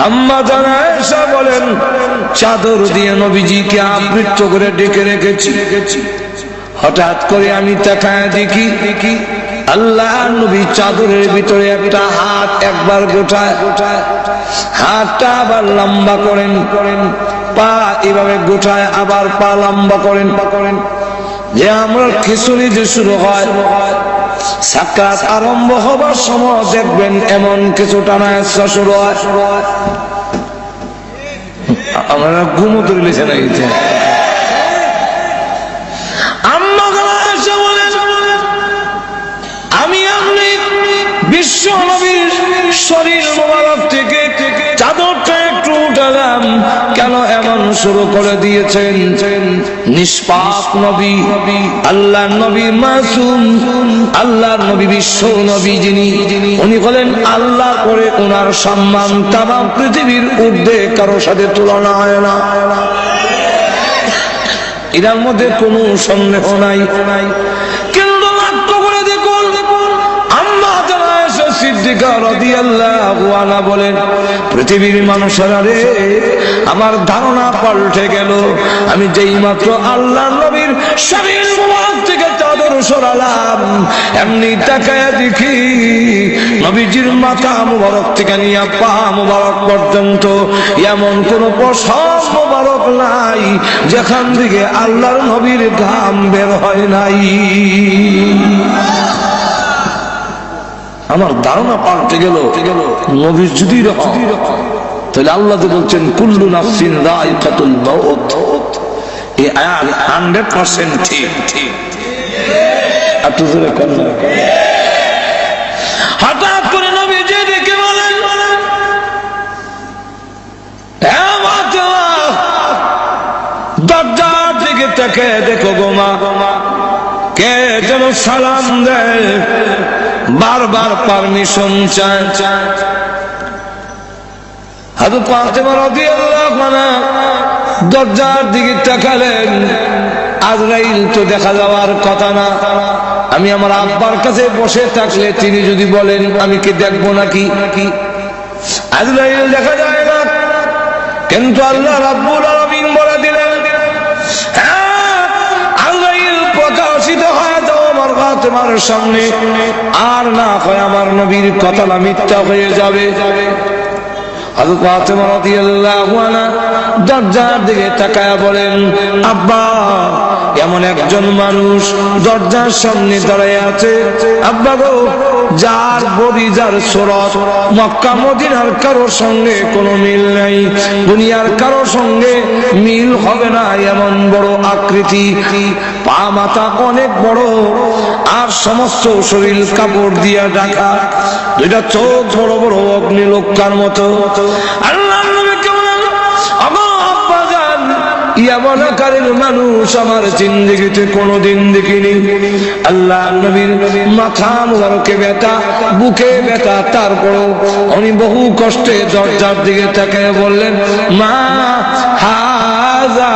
আম্মা জান আয়েশা বলেন, চাদর দিয়ে নবীজিকে আবৃত করে ডেকে রেখেছি। হঠাৎ করে আমি তাকায় দেখি আল্লাহ নবী চাদরের ভিতরে একটা হাত একবার গোটায়, হাতটা আবার লম্বা করেন, পা এভাবে গোটায়, আবার পা লম্বা করেন। যে আমরা খিচুড়ি যে শুরু হয়, সাকাত আরম্ভ হবার সময় দেখবেন এমন কিছু টানা শুরু হয়। আমরা ঘুমো তৈরি লেছে না গেছে। আমি আপনি বিশ্ব নবীর শরীর মোবারক থেকে চাদরটা একটু উঠালাম, কেন এমন শুরু করে দিয়েছেন? নিষ্পাপ নবী, আল্লাহর নবী মাসুম, আল্লাহর নবী বিশ্ব নবী যিনি, উনি হলেন আল্লাহ করে ওনার সম্মান তামাম পৃথিবীর ঊর্ধ্বে কারো সাথে তুলনা হয় না, এর মধ্যে কোনো সন্দেহ নাই। কিন্তু লক্ষ্য করে দেখুন, আম্মা জান আয়েশা সিদ্দিকা রাদিয়াল্লাহু আনহা বলেন, পৃথিবীর মানুষেরা রে, আমার ধারণা পাল্টে গেল। আমি যেই মাত্র আল্লাহর নবীর শরীর মুবারক থেকে চাদর সরালাম, এমনি তাকায়া দেখি নবীজির মাথা মুবারক থেকে নিয়ে পা মুবারক পর্যন্ত এমন কোন পোশাক মুবারক নাই যেখান থেকে আল্লাহর নবীর ঘাম বের হয় নাই। আমার ধারণা পাল্টে গেল। নবী যদি রকম, তাহলে আল্লাহ তো বলছেন কুল্লু নাফসিন যায়িকাতুল মাউত, এই আয়াত 100% ঠিক। হঠাৎ করে নবীজি ডেকে বলেন, দরজার দিকে তাকে দেখো গো মা, কে যেন সালাম দেয়, বারবার পারমিশন চায়। হযরত ফাতেমা রাদিয়াল্লাহু আনহা দরজার দিকে তাকালেন, আজরাইল তো দেখা যাওয়ার কথা না। আমি আমার আব্বার কাছে বসে থাকলে তিনি যদি বলেন আমি কি দেখবো নাকি? আজরাইল দেখা যায় না, কিন্তু আল্লাহ রাব্বুল আলামিন বলে দিলেন, আজরাইল প্রকাশিত হয়ে যাও আমার ফাতেমার সামনে, আর না হয় আমার নবীর কথা মিথ্যা হয়ে যাবে। হযরত ফাতেমা রাদিয়াল্লাহু আনহা দরজার দিকে তাকায়া বলেন, আব্বা, এমন একজন মানুষ দরজার সামনে দাঁড়ায় আছে, আব্বা গো, যার বডি, যার সুরত মক্কা মদিনার কারোর সঙ্গে কোনো মিল নাই, দুনিয়ার কারোর সঙ্গে মিল হবে না, এমন বড় আকৃতি, পা মাথা অনেক বড়, আর সমস্ত শরীর কাপড় দিয়া ঢাকা, দুইটা চোখ বড় বড় অগ্নিলোকার মতো। আল্লাহ নবীকে বলেন, আমা আব্বা জান, এমন আকারের মানুষ আমার জিন্দেগিতে কোনোদিন দেখিনি। আল্লাহ নবীর মাথা মুবারকে ব্যথা, বুকে ব্যথা, তারপরও উনি বহু কষ্টে দরজার দিকে তাকিয়ে বললেন, মা হাযা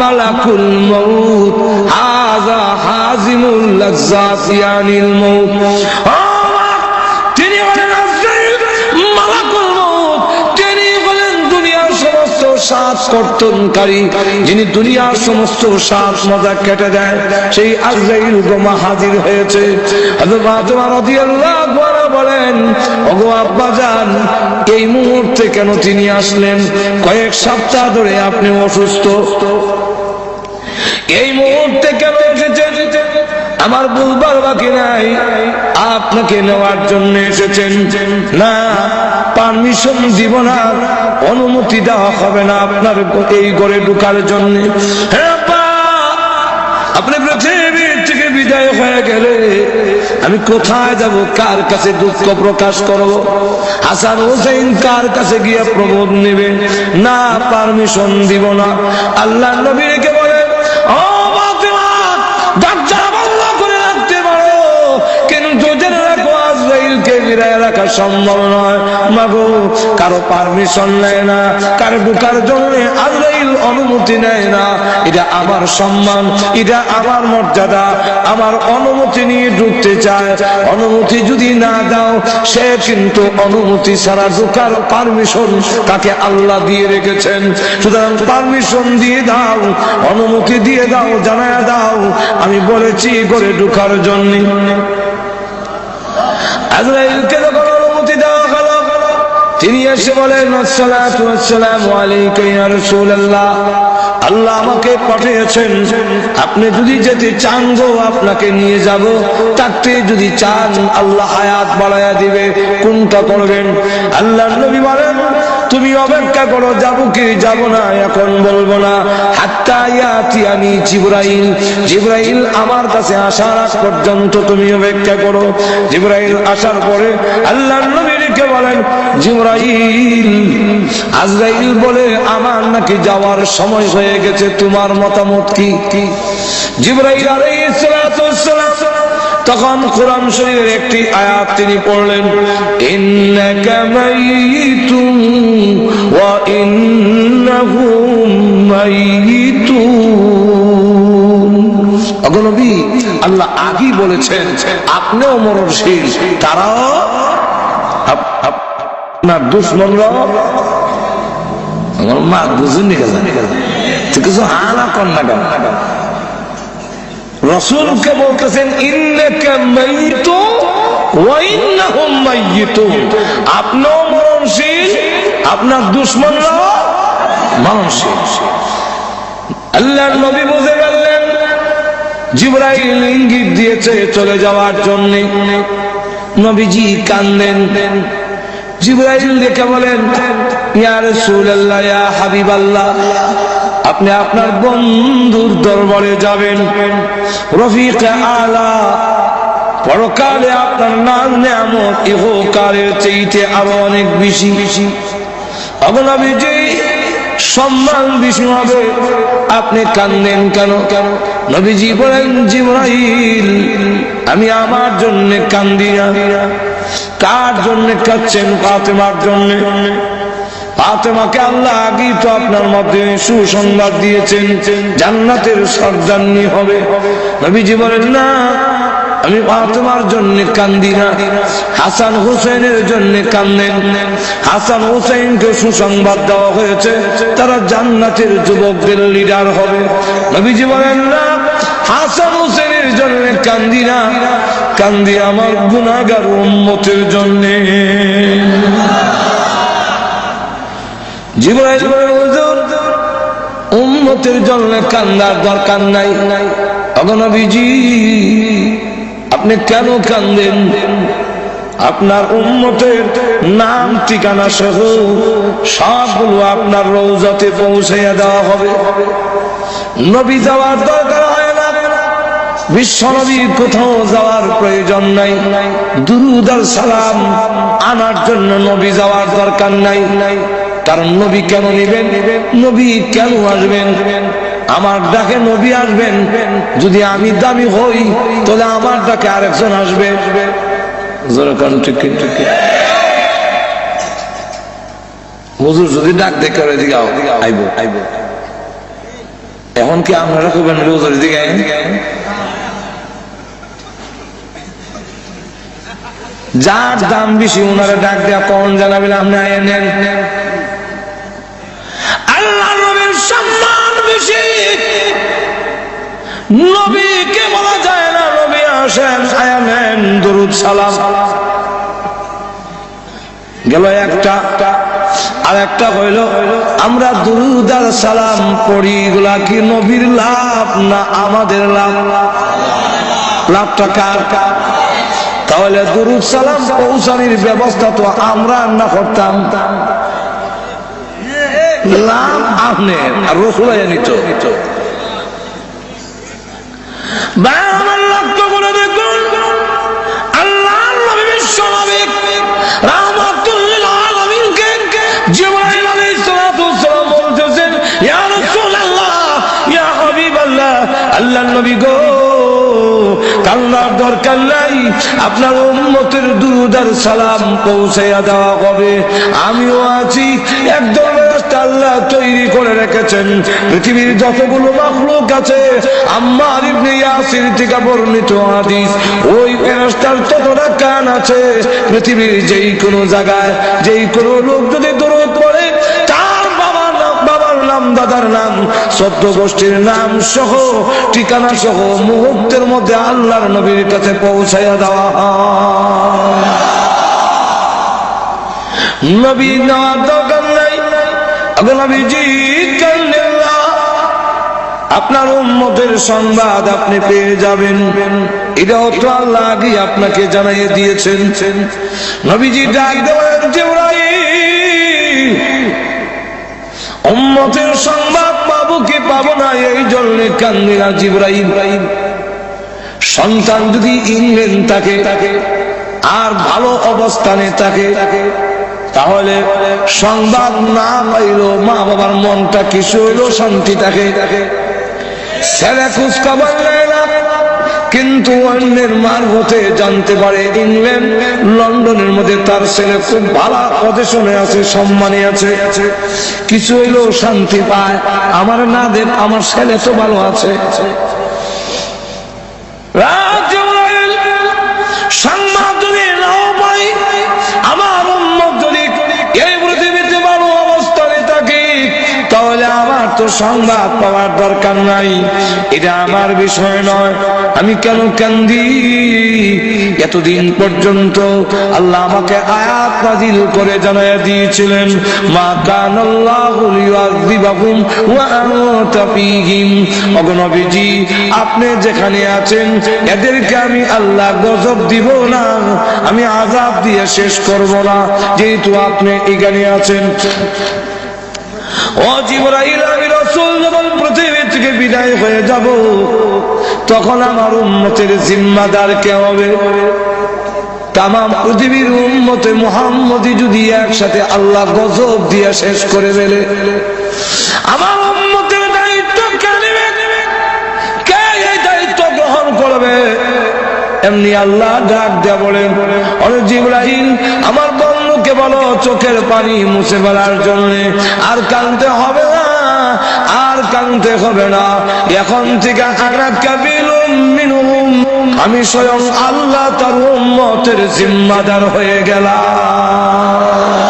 মালাকুল মাউত, হাযা হাযিমুল লাযযাত ইয়ানিল মাউত। তিনি বলেন আজরাইল মালাকুল মাউত, তিনি বলেন দুনিয়ার সমস্ত স্বাদ কর্তনকারী, যিনি দুনিয়ার সমস্ত স্বাদ মজা কেটে দেয়, সেই আজরাইল গোমা হাজির হয়েছে। হযরত ফাতেমা রাদিয়াল্লাহু আনহা বলেন, ওগো আব্বা জান, এই মুহূর্তে কেন তিনি আসলেন? কয়েক সপ্তাহ ধরে আপনি অসুস্থ, এই মুহূর্তে কেন এসেছেন? আমার বলবার বাকি নাই, আপনাকে নেওয়ার জন্য এসেছেন। না, পারমিশন দিব না, অনুমতি দেওয়া হবে না আপনার এই ঘরে ঢোকার জন্য। আপনি পৃথিবীর থেকে বিদায় হয়ে গেলে আমি কোথায় যাব? কার কাছে দুঃখ প্রকাশ করব? হাসান হোসেন কার কাছে গিয়ে প্রবোধ নেবে? না, পারমিশন দিব না। আল্লাহ নবীকে বলে, ও ফাতেমা, দরজা বন্ধ করে রাখতে পারো, কিন্তু জেনে রাখো আজরাইলকে ফিরায় রাখা সম্ভব নয়। মাগো কারো পারমিশন নেয় না, কারো ঢোকার জন্য আজরাইল অনুমতি নেয় না। এটা আমার সম্মান, এটা আমার মর্যাদা, আমার অনুমতি নিয়ে ঢুকতে চায়। অনুমতি যদি না দাও, সে কিন্তু অনুমতি ছাড়া ঢোকার পারমিশন তাকে আল্লাহ দিয়ে রেখেছেন। সুতরাং পারমিশন দিয়ে দাও, অনুমতি দিয়ে দাও, জানায় দাও আমি বলেছি করে ঢোকার জন্য। আজরাইলকে যখন অনুমতি দেওয়া হলো, তিনি এসে বলেন আসসালাতু ওয়াসসালামু আলাইকা ইয়া রাসূলুল্লাহ, আল্লাহ আমাকে পাঠিয়েছেন, আপনি যদি যেতে চান গো আপনাকে নিয়ে যাব, থাকতে যদি চান আল্লাহ হায়াত বাড়ায়া দিবে, কোনটা করবেন? আল্লাহর নবী বলেন তুমি অপেক্ষা করো, যাবো কি যাব না এখন বলবো না, হাত্তা ইয়াতিয়ানি জিবরাইল, জিবরাইল আমার কাছে আসার আগ পর্যন্ত তুমি অপেক্ষা করো। জিবরাইল আসার পরে আল্লাহর নবীকে বলেন জিবরাইল, আজরাইল বলে আমার নাকি যাওয়ার সময় হয়ে গেছে, তোমার মতামত কি? জিবরাইল আলাইহিস সালাতু ওয়াস সালাম তখন কোরআন শরীফের একটি আয়াত তিনি পড়লেন, ইন্নাকা মাইয়িতুন ওয়া ইন্নাহুম মাইয়িতুন। ওগো নবী, আল্লাহ আগেই বলেছেন আপনিও মরণশীল, তারাও আপনার দুশমনরাও। আমার মা বুঝুনি গেল, কিছু হানা কন্যা কেন? রাসূলকে বলতেছেন ইন্নাকা মাইয়িতুন ওয়া ইন্নাহুম মাইয়িতুন, আপনিও মরণশীল, আপনার দুশমনরাও মরণশীল। আল্লাহর নবী বুঝে গেলেন জিবরাইল ইঙ্গিত দিয়েছে চলে যাওয়ার জন্য। নবীজি কাঁদেন। জিবরাইল দেখে বলেন ইয়া রাসূলুল্লাহ, ইয়া হাবিবাল্লাহ, আপনি আপনার বন্ধুর দরবারে যাবেন, রফিকে আলা, পরকালে আপনার নাম নিয়ামত ইহকালের চাইতে আরো অনেক বেশি। নবীজি সম্মান বেশি হবে, আপনি কাঁদেন কেন? নবীজি বলেন জিবরাইল, আমি আমার জন্য কান্দি না। কার জন্য কাঁদছেন? ফাতেমার জন্য। ফাতেমাকে আল্লাহ আগেই তো আপনার মধ্যে সুসংবাদ দিয়েছেন জান্নাতের সর্দারনি হবে। নবীজি বলেন না, আমি ফাতেমার জন্য কান্দি না, হাসান হুসেনের জন্য কান্দেন। হাসান হুসেনকে সুসংবাদ দেওয়া হয়েছে তারা জান্নাতের যুবকদের লিডার হবে। নবীজি বলেন না, হাসান হুসেনের জন্য কান্দি না, কান্দি আমার গুনাহগার উম্মতের জন্য। জিবরাইল বলেন হুজুর, উম্মতের জন্য কান্দার দরকার নাই। ওগো নবীজি, আপনি কেন কান্দেন? আপনার উম্মতের নাম ঠিকানা সহ সবগুলো আপনার রওজাতে পৌঁছাইয়া দেওয়া হবে। নবী যাওয়ার দরকার হয় না, বিশ্ব নবীর কোথাও যাওয়ার প্রয়োজন নাই, দুরূদ আর সালাম আনার জন্য নবী যাওয়ার দরকার নাই। কারণ নবী কেন নিবেন? নবী কেন আসবেন? আমার ডাকে নবী আসবেন। যদি আমি দামি হই তাহলে আমার ডাকে আরেকজন আসবে। হুজুর যদি ডাক দেখে এদিকে আইব, এখন কি আপনারা করবেন হুজুর এদিকে? যার দাম বেশি ওনারা ডাক দেয়া কখন জানাবেন? আপনি আইয়া নেন। আল্লাহ নবীর সম্মান বেশি, নবীকে বলা যায় না নবী আসেন আয়া নেন দরুদ সালাম। গেল একটা। আর একটা হইল আমরা দরুদ আর সালাম পড়ি, এগুলা কি নবীর লাভ না আমাদের লাভ? লাভটা কার? তাহলে দরুদ সালাম পৌঁছানোর ব্যবস্থা তো আমরা না করতাম, লাভ আপনি আর রসুলাই নিত। লক্ষ্য করে দেখুন, আল্লাহ নবী বিশ্ব নবী রাহমাতুল আলামিনকে জিবরাইল আলাইহিস সালাতু ওয়াস সালাম বলতেছেন, ইয়া রাসূলুল্লাহ, ইয়া হাবিবাল্লাহ, আল্লাহর নবী গো কান্নার দরকার নাই, আপনার উম্মতের দুরূদ আর সালাম পৌঁছাইয়া দেওয়া হবে। আমিও আছি, একদম আল্লাহ তৈরি করে রেখেছেন পৃথিবীর যতগুলো মাখলুক আছে। আম্মার ইবনে ইয়াসির থেকে বর্ণিত হাদিস, ওই ফেরেশতার ততটা কান আছে, পৃথিবীর যেই কোনো জায়গায় যেই কোনো লোক যদি দরুদ পড়ে, তার বাবার নাম, দাদার নাম, 14 গোষ্ঠীর নাম সহ ঠিকানা সহ মুহূর্তের মধ্যে আল্লাহর নবীর কাছে পৌঁছাইয়া দেওয়া হয়। নবী নেওয়ার দরকার নাই, নবীজি কাল্লাল্লাহ, আপনার উম্মতের সংবাদ আপনি পেয়ে যাবেন। এটাও তো আল্লাহ আগে আপনাকে জানিয়ে দিয়েছেন। নবীজি ডাক দেওয়ার জিবরাইল, উম্মতের সংবাদ পাবো কি পাবো না, এই জন্য কান্দিনা জিবরাইল। সন্তান যদি ইংল্যান্ড থাকে আর ভালো অবস্থানে থাকে, তাহলে সংবাদ না পাইল মা বাবার মনটা কিছু হইল শান্তি থাকে। ছেলে খোঁজ খবর নেয় না, কিন্তু অন্যের মারফতে জানতে পারে ইংল্যান্ড লন্ডনের মধ্যে তার ছেলে খুব ভালো পজিশনে আছে, সম্মানে আছে, কিছু হইলেও শান্তি পায়। আমার না দেখ, আমার ছেলে তো ভালো আছে। সংবাদ যদি নাও পাই, আমার উম্মত যদি এই পৃথিবীতে ভালো অবস্থানে থাকে, তাহলে আমার তো সংবাদ পাওয়ার দরকার নাই। এটা আমার বিষয় নয়। আমি কেন কান্দি? এতদিন পর্যন্ত আল্লাহ আমাকে আয়াত নাযিল করে জানায়া দিয়েছিলেন, মা কানাল্লাহু লিয়ুযিবাহুম ওয়া আনতা ফীহিম। ওগো নবীজি, আপনি যেখানে আছেন এদেরকে আমি আল্লাহ গজব দিব না, আমি আযাব দিয়ে শেষ করব না, যেহেতু আপনি এখানে আছেন। ও জিবরাইল, আমি রাসূল যখন পৃথিবী থেকে বিদায় হয়ে যাব, তখন আমার উম্মতের জিম্মাদার কে হবে? তাম পৃথিবীর উম্মতে মুহাম্মদী যদি একসাথে আল্লাহ গজব দিয়ে শেষ করে ফেলে, আমার উম্মতের দায়িত্ব কে নেবে? কে এই দায়িত্ব গ্রহণ করবে? এমনি আল্লাহ ডাক দেয়া বলেন, ও জিবরাইল, আমার বন্ধুকে বলো চোখের পানি মুছে ফেলার জন্য। আর কাঁদতে হবে না, আর কাঁদতে হবে না। এখন থেকে আনা কাবিলুম মিনহুম, আমি স্বয়ং আল্লাহ তার উম্মতের জিম্মাদার হয়ে গেলাম।